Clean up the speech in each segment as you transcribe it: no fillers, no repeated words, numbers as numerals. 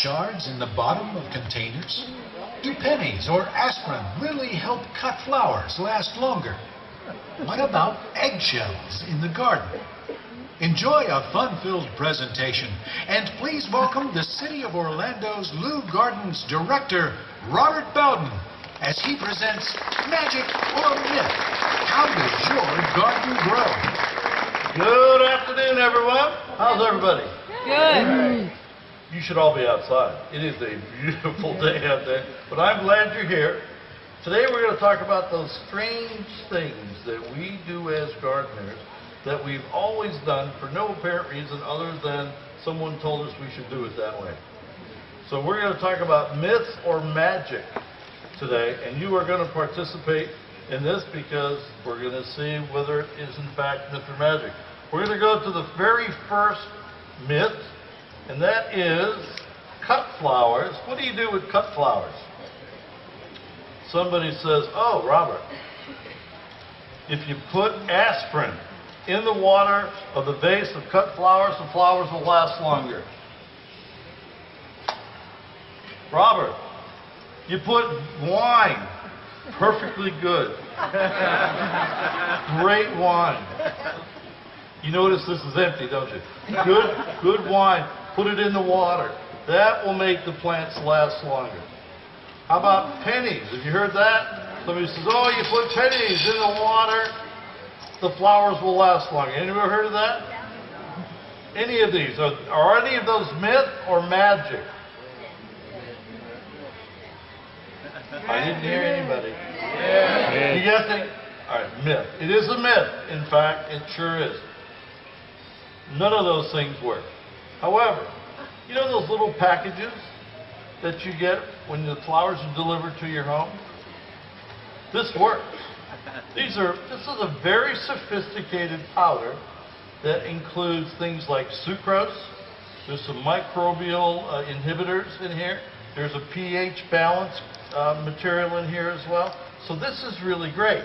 shards in the bottom of containers? Do pennies or aspirin really help cut flowers last longer? What about eggshells in the garden? Enjoy a fun-filled presentation, and please welcome the City of Orlando's Lou Gardens Director, Robert Bowden, as he presents Magic or Myth. How does your garden grow? Good afternoon, everyone. How's everybody? Good. You should all be outside. It is a beautiful day out there, but I'm glad you're here. Today we're going to talk about those strange things that we do as gardeners that we've always done for no apparent reason other than someone told us we should do it that way. So we're going to talk about myth or magic today, and you are going to participate in this because we're going to see whether it is in fact myth or magic. We're going to go to the very first myth, and that is cut flowers. What do you do with cut flowers? Somebody says, oh, Robert, if you put aspirin in the water of the vase of cut flowers, the flowers will last longer. Robert, you put wine, perfectly good. Great wine. You notice this is empty, don't you? Good wine. Put it in the water. That will make the plants last longer. How about pennies? Have you heard that? Somebody says, oh, you put pennies in the water, the flowers will last longer. Anybody ever heard of that? Any of these? Are any of those myth or magic? I didn't hear anybody. Yeah. You guessed it? All right, myth. It is a myth. In fact, it sure is. None of those things work. However, you know those little packages that you get when the flowers are delivered to your home? This works. This is a very sophisticated powder that includes things like sucrose. There's some microbial inhibitors in here. There's a pH balance material in here as well. So this is really great.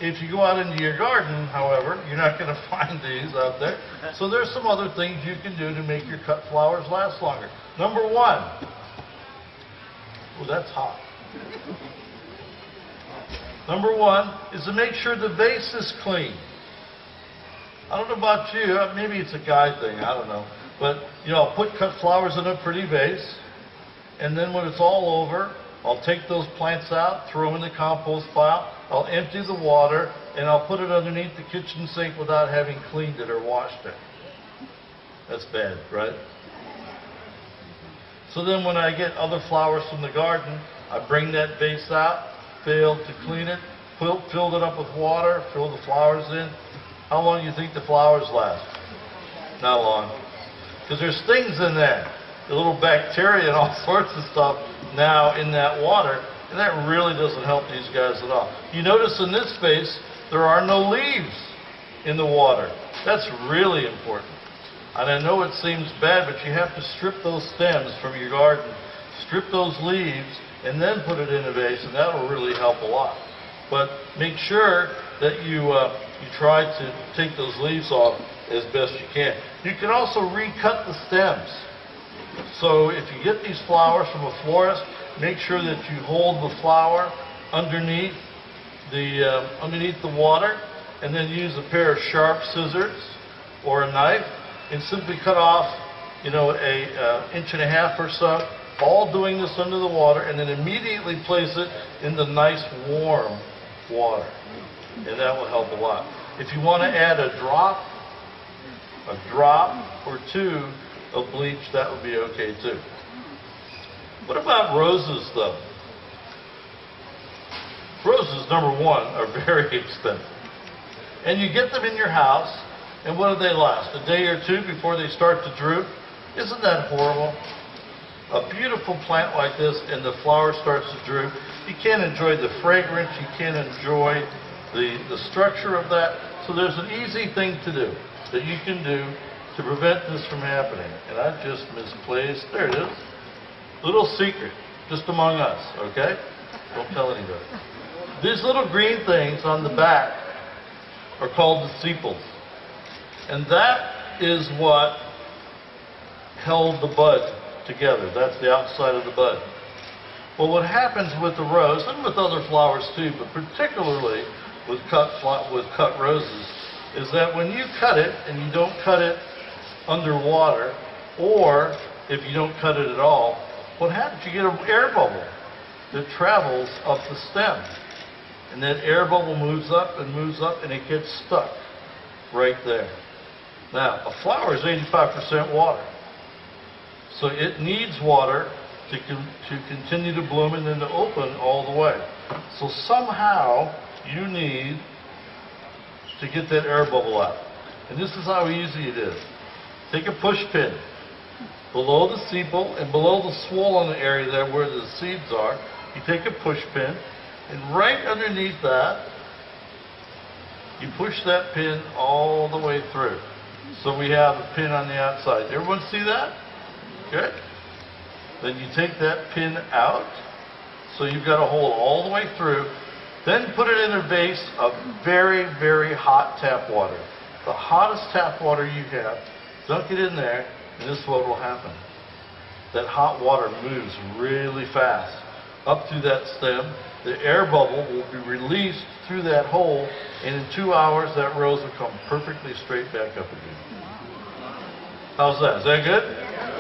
If you go out into your garden, however, you're not going to find these out there. So there's some other things you can do to make your cut flowers last longer. Number one. Oh, that's hot. Number one is to make sure the vase is clean. I don't know about you, maybe it's a guy thing, I don't know. But, you know, I'll put cut flowers in a pretty vase, and then when it's all over, I'll take those plants out, throw them in the compost pile, I'll empty the water, and I'll put it underneath the kitchen sink without having cleaned it or washed it. That's bad, right? So then when I get other flowers from the garden, I bring that vase out, failed to clean it, filled it up with water, filled the flowers in. How long do you think the flowers last? Not long. Because there's things in there, the little bacteria and all sorts of stuff now in that water, and that really doesn't help these guys at all. You notice in this vase, there are no leaves in the water. That's really important. And I know it seems bad, but you have to strip those stems from your garden, strip those leaves, and then put it in a vase, and that will really help a lot. But make sure that you try to take those leaves off as best you can. You can also recut the stems. So if you get these flowers from a florist, make sure that you hold the flower underneath the water, and then use a pair of sharp scissors or a knife and simply cut off, you know, an inch and a half or so, all doing this under the water, and then immediately place it in the nice warm water, and that will help a lot. If you want to add a drop or two of bleach, that would be okay too. What about roses though? Roses, number one, are very expensive. And you get them in your house, and what do they last? A day or two before they start to droop? Isn't that horrible? A beautiful plant like this and the flower starts to droop. You can't enjoy the fragrance, you can't enjoy the structure of that. So there's an easy thing to do that you can do to prevent this from happening. And I just misplaced, there it is. Little secret, just among us, okay? Don't tell anybody. These little green things on the back are called the sepals. And that is what held the bud together. That's the outside of the bud. Well, what happens with the rose, and with other flowers too, but particularly with cut roses, is that when you cut it, and you don't cut it underwater, or if you don't cut it at all, what happens? You get an air bubble that travels up the stem. And that air bubble moves up, and it gets stuck right there. Now, a flower is 85% water. So it needs water to continue to bloom and then to open all the way. So somehow you need to get that air bubble out. And this is how easy it is. Take a push pin below the sepal and below the swollen area there where the seeds are. You take a push pin, and right underneath that, you push that pin all the way through. So we have a pin on the outside. Everyone see that? Okay. Then you take that pin out. So you've got a hole all the way through. Then put it in a vase of very, very hot tap water. The hottest tap water you have, dunk it in there, and this is what will happen. That hot water moves really fast up through that stem. The air bubble will be released through that hole, and in 2 hours that rose will come perfectly straight back up again. How's that? Is that good?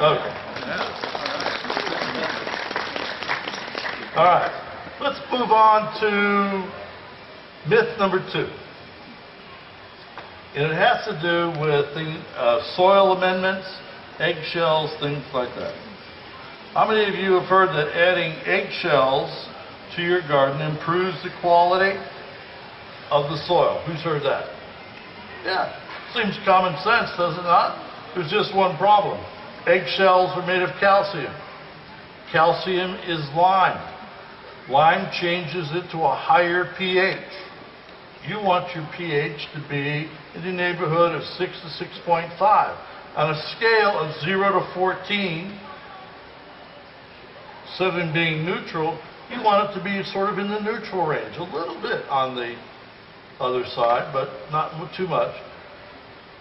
Okay. All right. Let's move on to myth number 2. And it has to do with soil amendments, eggshells, things like that. How many of you have heard that adding eggshells to your garden improves the quality of the soil? Who's heard that? Yeah, seems common sense, does it not? There's just one problem. Eggshells are made of calcium. Calcium is lime. Lime changes it to a higher pH. You want your pH to be in the neighborhood of 6 to 6.5. On a scale of 0 to 14, 7 being neutral, you want it to be sort of in the neutral range, a little bit on the other side, but not too much.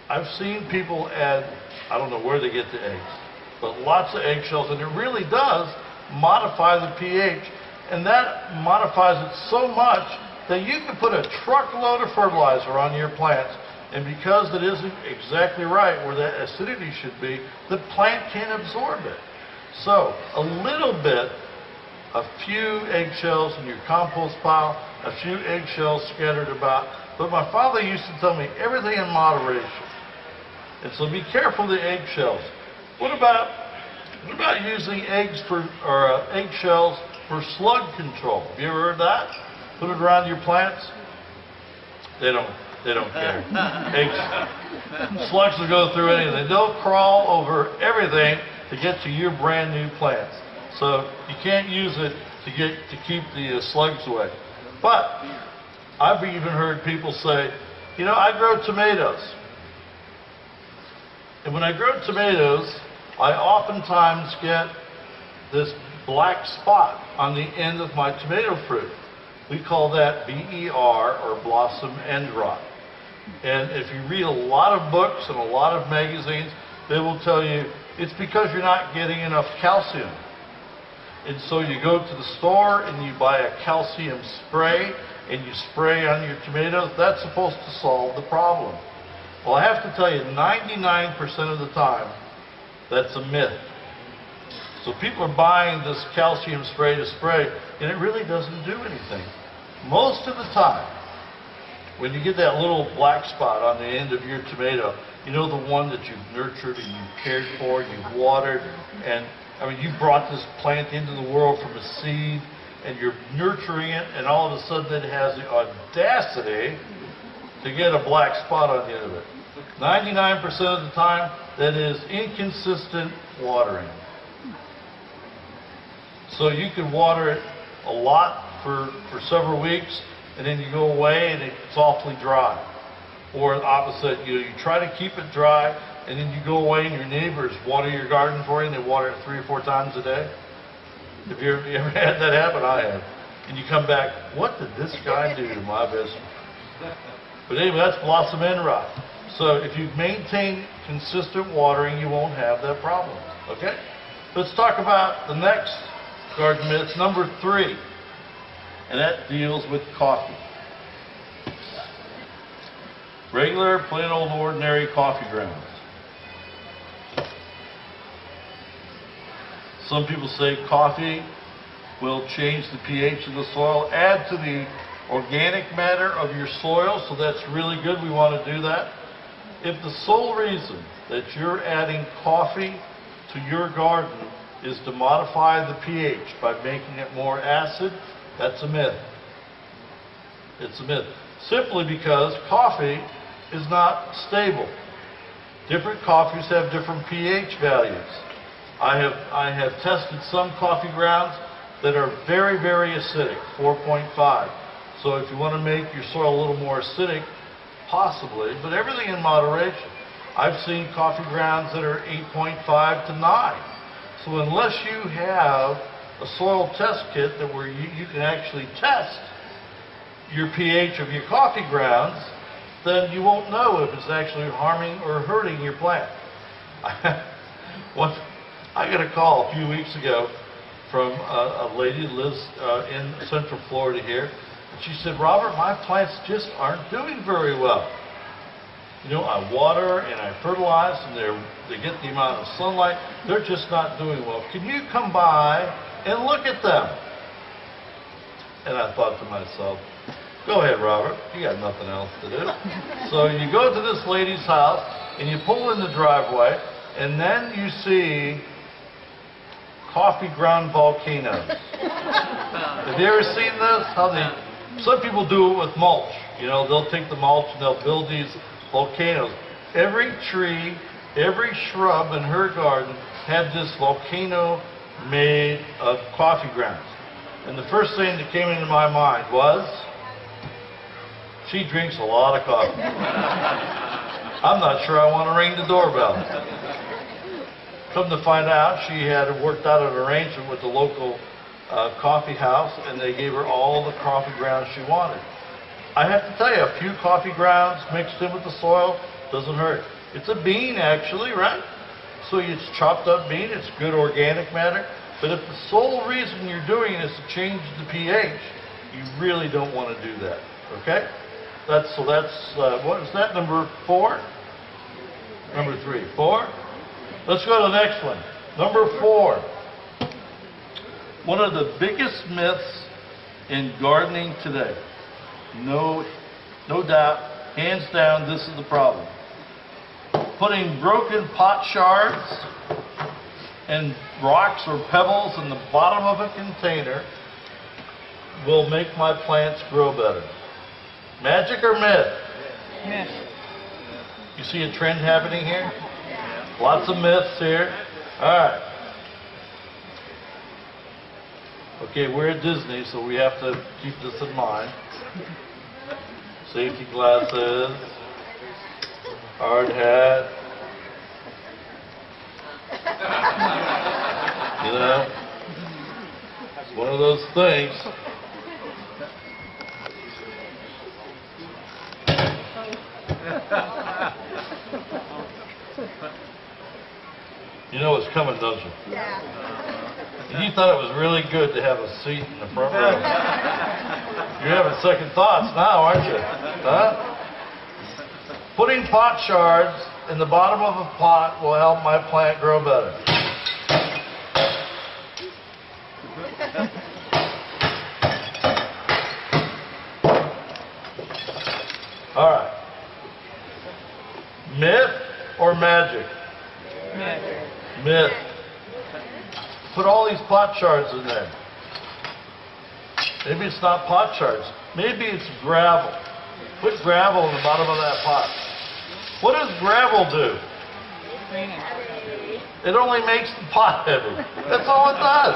I've seen people add, I don't know where they get the eggs, but lots of eggshells, and it really does modify the pH, and that modifies it so much that you can put a truckload of fertilizer on your plants, and because it isn't exactly right where that acidity should be, the plant can't absorb it. So a little bit, a few eggshells in your compost pile, a few eggshells scattered about. But my father used to tell me everything in moderation. And so be careful of the eggshells. What about using eggshells for slug control? Have you ever heard that? Put it around your plants. They don't care. Slugs will go through anything. They'll crawl over everything to get to your brand new plants. So you can't use it to keep the slugs away. But I've even heard people say, you know, I grow tomatoes. And when I grow tomatoes, I oftentimes get this black spot on the end of my tomato fruit. We call that BER, or blossom end rot. And if you read a lot of books and a lot of magazines, they will tell you it's because you're not getting enough calcium. And so you go to the store and you buy a calcium spray and you spray on your tomatoes. That's supposed to solve the problem. Well, I have to tell you, 99% of the time, that's a myth. So people are buying this calcium spray to spray, and it really doesn't do anything. Most of the time, when you get that little black spot on the end of your tomato, you know, the one that you've nurtured and you've cared for, you've watered, and I mean, you brought this plant into the world from a seed, and you're nurturing it, and all of a sudden it has the audacity to get a black spot on the end of it. 99% of the time, that is inconsistent watering. So you can water it a lot for several weeks, and then you go away and it's awfully dry. Or the opposite, you try to keep it dry, and then you go away and your neighbors water your garden for you, and they water it 3 or 4 times a day. Have you ever had that happen? I have. And you come back, what did this guy do to my business? But anyway, that's blossom end rot. So if you maintain consistent watering, you won't have that problem. Okay? Let's talk about the next garden myth, number 3. And that deals with coffee. Regular, plain old ordinary coffee grounds. Some people say coffee will change the pH of the soil, add to the organic matter of your soil, so that's really good. We want to do that. If the sole reason that you're adding coffee to your garden is to modify the pH by making it more acid, that's a myth. It's a myth. Simply because coffee is not stable. Different coffees have different pH values. I have tested some coffee grounds that are very, very acidic, 4.5. So if you want to make your soil a little more acidic, possibly, but everything in moderation. I've seen coffee grounds that are 8.5 to 9. So unless you have a soil test kit that where you can actually test your pH of your coffee grounds, then you won't know if it's actually harming or hurting your plant. I got a call a few weeks ago from a lady who lives in Central Florida here. And she said, Robert, my plants just aren't doing very well. You know, I water and I fertilize and they get the amount of sunlight. They're just not doing well. Can you come by and look at them? And I thought to myself, go ahead, Robert. You got nothing else to do. So you go to this lady's house and you pull in the driveway and then you see coffee ground volcanoes. Have you ever seen this? Some people do it with mulch. You know, they'll take the mulch and they'll build these volcanoes. Every tree, every shrub in her garden had this volcano made of coffee grounds. And the first thing that came into my mind was, she drinks a lot of coffee. I'm not sure I want to ring the doorbell. Come to find out, she had worked out an arrangement with the local coffee house, and they gave her all the coffee grounds she wanted. I have to tell you, a few coffee grounds mixed in with the soil doesn't hurt. It's a bean, actually, right? So it's chopped up bean. It's good organic matter. But if the sole reason you're doing it is to change the pH, you really don't want to do that. Okay? That's what is that? Number 4? Number 3. 4? Let's go to the next one. Number 4. One of the biggest myths in gardening today. No doubt, hands down, this is the problem. Putting broken pot shards and rocks or pebbles in the bottom of a container will make my plants grow better. Magic or myth? Myth. You see a trend happening here? Lots of myths here. All right. Okay, we're at Disney, so we have to keep this in mind. Safety glasses, hard hat. You know, it's one of those things. You know what's coming, don't you? Yeah. And you thought it was really good to have a seat in the front row. You're having second thoughts now, aren't you? Huh? Putting pot shards in the bottom of a pot will help my plant grow better. All right. Myth or magic? Myth. Myth. Put all these pot shards in there. Maybe it's not pot shards. Maybe it's gravel. Put gravel in the bottom of that pot. What does gravel do? It only makes the pot heavy. That's all it does.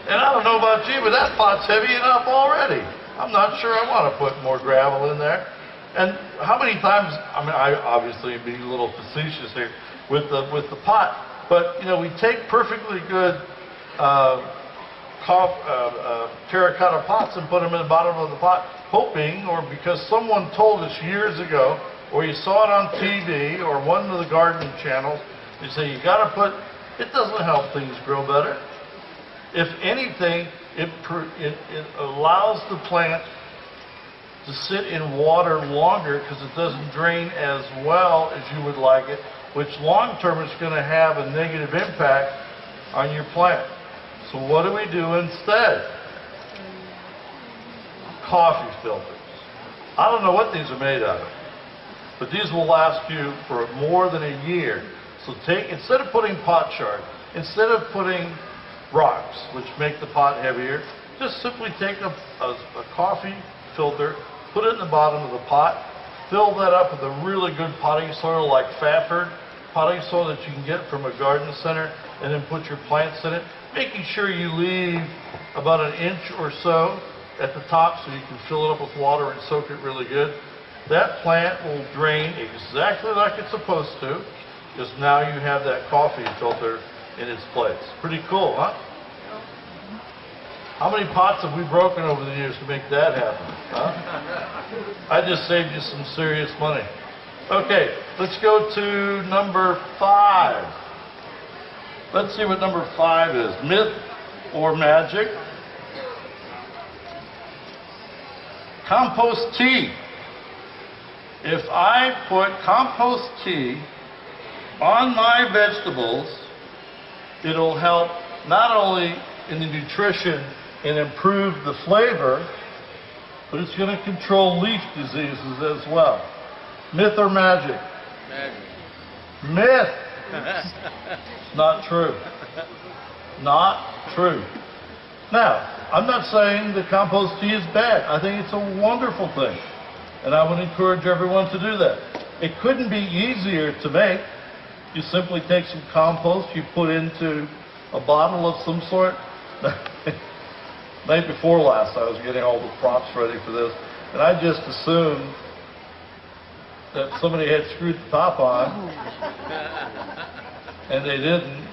And I don't know about you, but that pot's heavy enough already. I'm not sure I want to put more gravel in there. And how many times, I mean, I obviously be a little facetious here with the pot, but you know, we take perfectly good terracotta pots and put them in the bottom of the pot, hoping, or because someone told us years ago, or you saw it on TV or one of the garden channels, You say you got to put, it doesn't help things grow better. If anything, it allows the plant to sit in water longer because it doesn't drain as well as you would like it, which long term is going to have a negative impact on your plant. So what do we do instead? Coffee filters. I don't know what these are made out of, but these will last you for more than a year. So instead of putting pot chard, instead of putting rocks, which make the pot heavier, just simply take a coffee filter, put it in the bottom of the pot, fill that up with a really good potting soil like Fafford potting soil that you can get from a garden center, and then put your plants in it, making sure you leave about an inch or so at the top so you can fill it up with water and soak it really good. That plant will drain exactly like it's supposed to, because now you have that coffee filter in its place. Pretty cool, huh? How many pots have we broken over the years to make that happen? Huh? I just saved you some serious money. Okay, let's go to number 5. Let's see what number 5 is. Myth or magic? Compost tea. If I put compost tea on my vegetables, it'll help not only in the nutrition and improve the flavor, but it's going to control leaf diseases as well. Myth or magic? Magic. Myth. Not true. Not true. Now, I'm not saying that compost tea is bad. I think it's a wonderful thing. And I would encourage everyone to do that. It couldn't be easier to make. You simply take some compost, you put into a bottle of some sort. Night before last, I was getting all the props ready for this, and I just assumed that somebody had screwed the top on, and they didn't.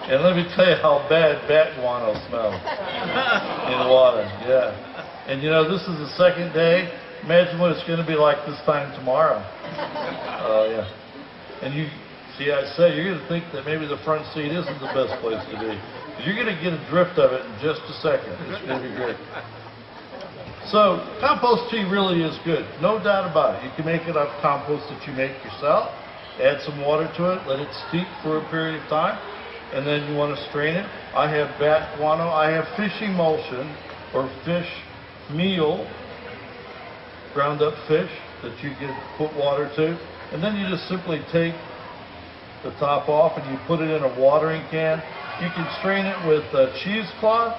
And let me tell you how bad bat guano smells in water. Yeah. And you know, this is the second day. Imagine what it's going to be like this time tomorrow. Yeah. And you see, I say, you're going to think that maybe the front seat isn't the best place to be. You're going to get a drift of it in just a second. It's going to be great. So, compost tea really is good. No doubt about it. You can make it out of compost that you make yourself. Add some water to it. Let it steep for a period of time. And then you want to strain it. I have bat guano. I have fish emulsion or fish meal, ground up fish that you can put water to. And then you just simply take the top off and you put it in a watering can. You can strain it with a cheesecloth.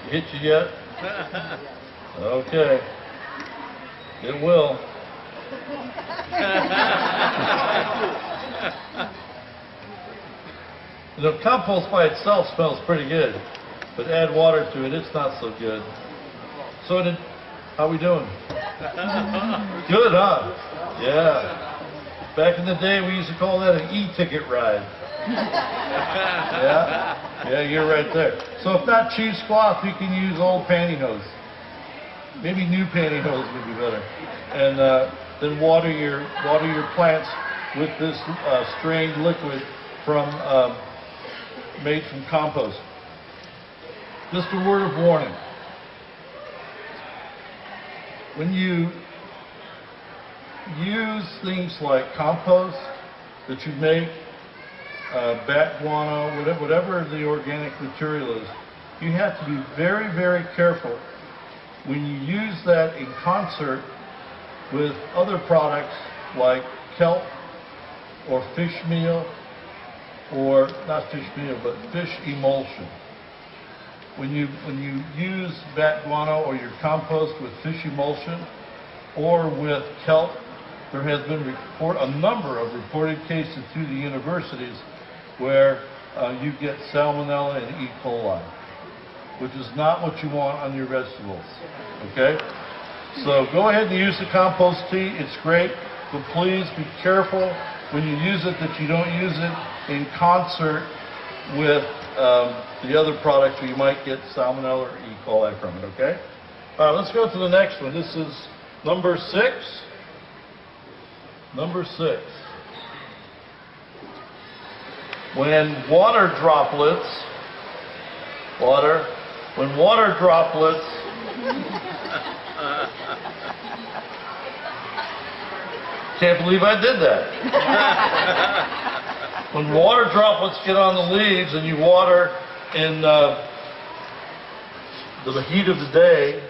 Hit you yet? Okay. It will. You know, compost by itself smells pretty good, but add water to it, it's not so good. So how we doing? Good, huh? Yeah. Back in the day, we used to call that an e-ticket ride. Yeah, you're right there. So if not cheesecloth, you can use old pantyhose. Maybe new pantyhose would be better. And then water your plants with this strained liquid from made from compost. Just a word of warning. When you use things like compost that you make, bat guano, whatever the organic material is, you have to be very, very careful when you use that in concert with other products like kelp or fish meal, or not fish meal, but fish emulsion. When you use bat guano or your compost with fish emulsion or with kelp, there has been a number of reported cases through the universities where you get salmonella and E. coli, which is not what you want on your vegetables. Okay? So go ahead and use the compost tea. It's great, but please be careful when you use it that you don't use it in concert with the other products where you might get salmonella or E. coli from it. Okay? All right, let's go to the next one. This is number 6. Number 6. When water droplets, can't believe I did that. When water droplets get on the leaves and you water in the heat of the day,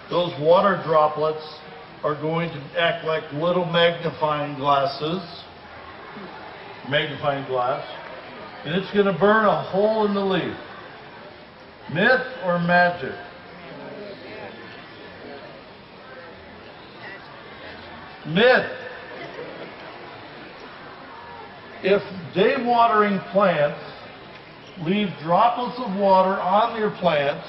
those water droplets are going to act like little magnifying glass, and it's going to burn a hole in the leaf. Myth or magic? Myth. If day watering plants leave droplets of water on their plants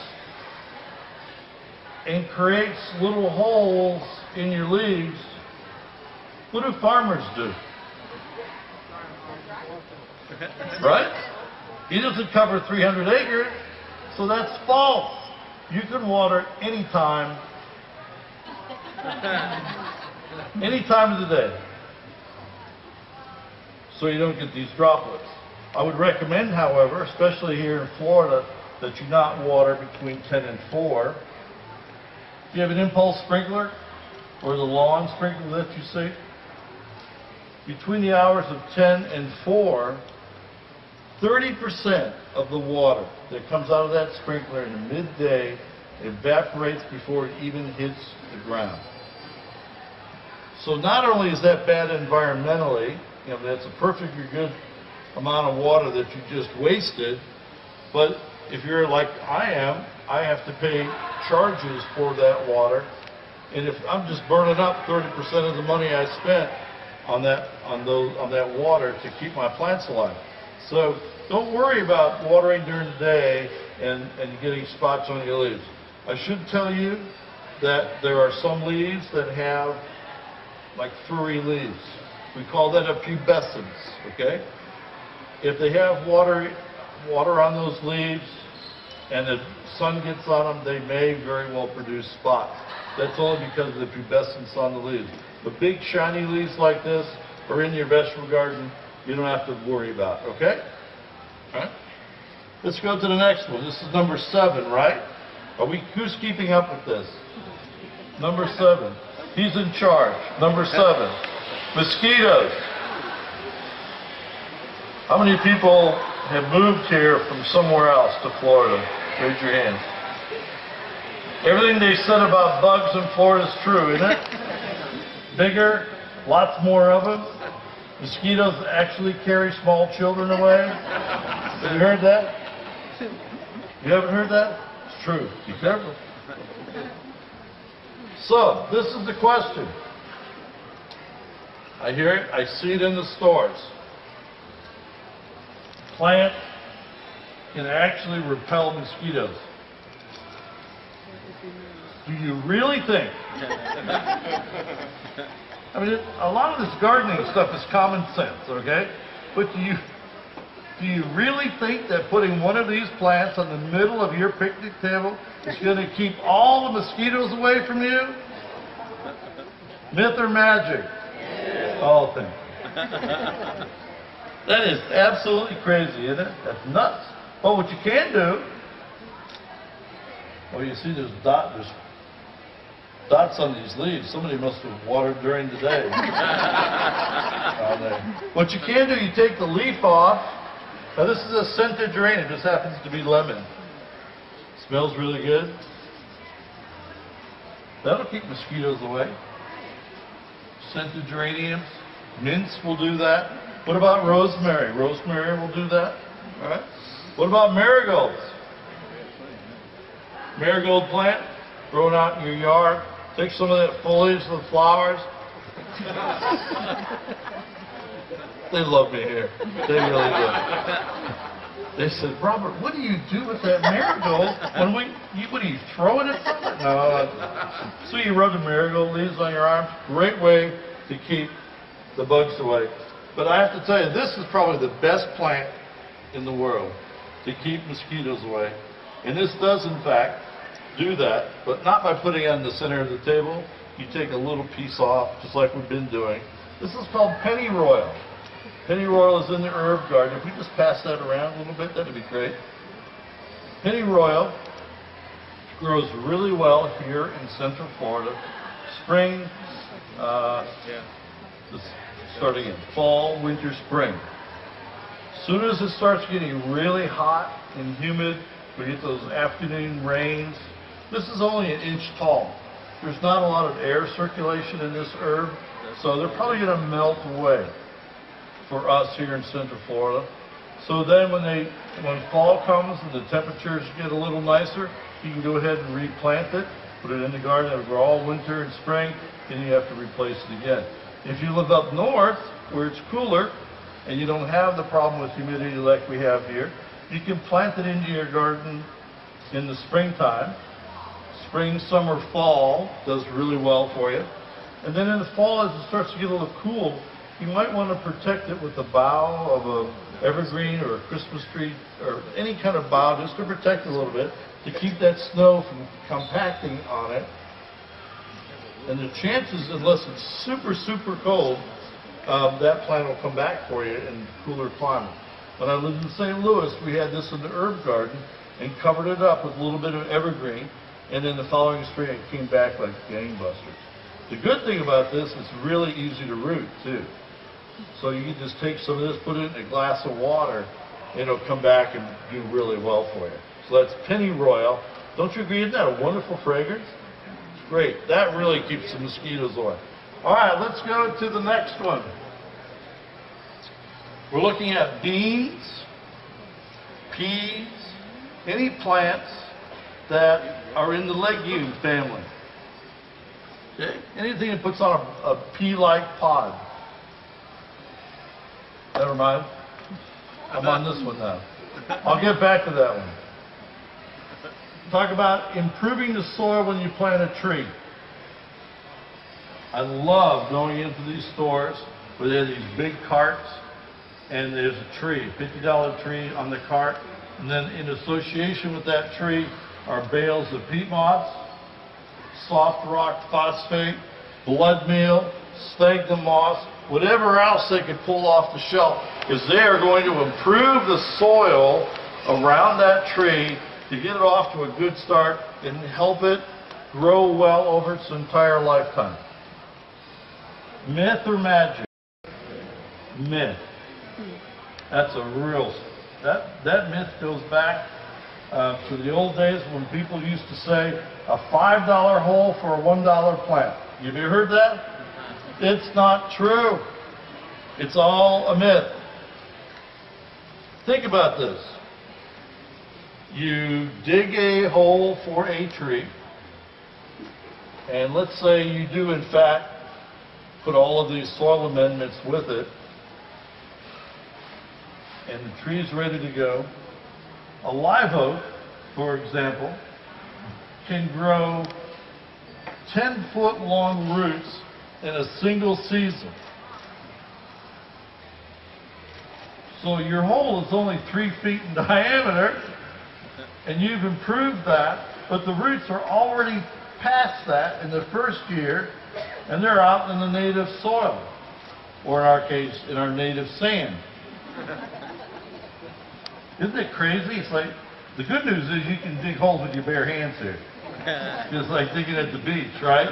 and creates little holes in your leaves, what do farmers do? Right? He doesn't cover 300 acres, so that's false. You can water anytime, any time of the day, so you don't get these droplets. I would recommend, however, especially here in Florida, that you not water between 10 and 4. If you have an impulse sprinkler or the lawn sprinkler that you see, between the hours of 10 and 4, 30% of the water that comes out of that sprinkler in the midday evaporates before it even hits the ground. So not only is that bad environmentally, that's a perfectly good amount of water that you just wasted, but if you're like I am, I have to pay charges for that water, and if I'm just burning up 30% of the money I spent on that water to keep my plants alive. So don't worry about watering during the day and getting spots on your leaves. I should tell you that there are some leaves that have like furry leaves. We call that a pubescence, okay? If they have water on those leaves and the sun gets on them, they may very well produce spots. That's only because of the pubescence on the leaves. The big shiny leaves like this are in your vegetable garden, you don't have to worry about, okay? All right? Let's go to the next one. This is number 7, right? Who's keeping up with this? Number 7. He's in charge. Number 7. Mosquitoes. How many people have moved here from somewhere else to Florida? Raise your hands. Everything they said about bugs in Florida is true, isn't it? Bigger, lots more of them. Mosquitoes actually carry small children away. Have you heard that? You haven't heard that? It's true. Be careful. So, this is the question. I hear it, I see it in the stores. Plant can actually repel mosquitoes. Do you really think? I mean, a lot of this gardening stuff is common sense, okay? But do you really think that putting one of these plants on the middle of your picnic table is going to keep all the mosquitoes away from you? Myth or magic? All things. That is absolutely crazy, isn't it? That's nuts. Well, what you can do, well, you see there's dots on these leaves. Somebody must have watered during the day. What you can do, you take the leaf off. Now, this is a scented geranium. This happens to be lemon. Smells really good. That'll keep mosquitoes away. Scented geraniums. Mints will do that. What about rosemary? Rosemary will do that. All right. What about marigolds? Marigold plant, growing out in your yard. Take some of that foliage of the flowers. They love me here. They really do. They said, Robert, what do you do with that marigold? What do you throw it at something? No. So you rub the marigold leaves on your arms. Great way to keep the bugs away. But I have to tell you, this is probably the best plant in the world to keep mosquitoes away. And this does, in fact, do that, but not by putting it on the center of the table. You take a little piece off, just like we've been doing. This is called pennyroyal. Pennyroyal is in the herb garden. If we just pass that around a little bit, that'd be great. Pennyroyal grows really well here in Central Florida. Spring, starting in fall, winter, spring. As soon as it starts getting really hot and humid, we get those afternoon rains. This is only 1 inch tall. There's not a lot of air circulation in this herb, so they're probably going to melt away for us here in Central Florida. So then when fall comes and the temperatures get a little nicer, you can go ahead and replant it, put it in the garden, it'll grow all winter and spring, and you have to replace it again. If you live up north, where it's cooler, and you don't have the problem with humidity like we have here, you can plant it into your garden in the springtime. Spring, summer, fall does really well for you. And then in the fall, as it starts to get a little cool, you might want to protect it with the bough of an evergreen or a Christmas tree or any kind of bough, just to protect it a little bit, to keep that snow from compacting on it. And the chances, unless it's super, super cold, that plant will come back for you in cooler climate. When I lived in St. Louis, we had this in the herb garden and covered it up with a little bit of evergreen, and then the following spring it came back like gangbusters. The good thing about this, it's really easy to root too. So you can just take some of this, put it in a glass of water, and it'll come back and do really well for you. So that's pennyroyal. Don't you agree? Isn't that a wonderful fragrance? It's great. That really keeps the mosquitoes away. All right, let's go to the next one. We're looking at beans, peas, any plants that are in the legume family. Okay? Anything that puts on a pea-like pod. Never mind. I'm on this one now. I'll get back to that one. Talk about improving the soil when you plant a tree. I love going into these stores where they have these big carts and there's a tree, $50 tree on the cart, and then in association with that tree are bales of peat moss, soft rock phosphate, blood meal, sphagnum moss, whatever else they could pull off the shelf, because they are going to improve the soil around that tree to get it off to a good start and help it grow well over its entire lifetime. Myth or magic? Myth. That's a real, that myth goes back to the old days when people used to say a $5 hole for a $1 plant. Have you heard that? It's not true. It's all a myth. Think about this. You dig a hole for a tree, and let's say you do in fact put all of these soil amendments with it, and the tree's ready to go. A live oak, for example, can grow 10-foot long roots in a single season. So your hole is only 3 feet in diameter, and you've improved that, but the roots are already past that in the first year, and they're out in the native soil, or in our case, in our native sand. Isn't it crazy? It's like, the good news is you can dig holes with your bare hands here. Just like digging at the beach, right?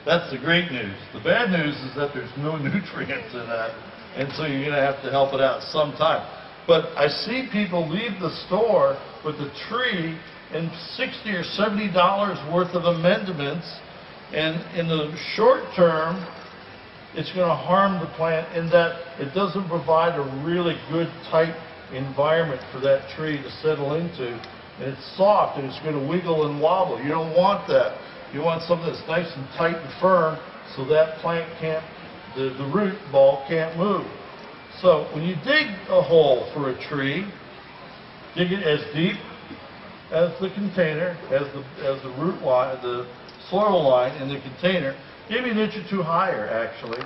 That's the great news. The bad news is that there's no nutrients in that, and so you're going to have to help it out sometime. But I see people leave the store with a tree and $60 or $70 worth of amendments, and in the short term, it's going to harm the plant in that it doesn't provide a really good, tight environment for that tree to settle into. And it's soft and it's going to wiggle and wobble. You don't want that. You want something that's nice and tight and firm so that plant can't, the root ball can't move. So when you dig a hole for a tree, dig it as deep as the container, as the root line, the soil line in the container, maybe 1 inch or 2 higher actually.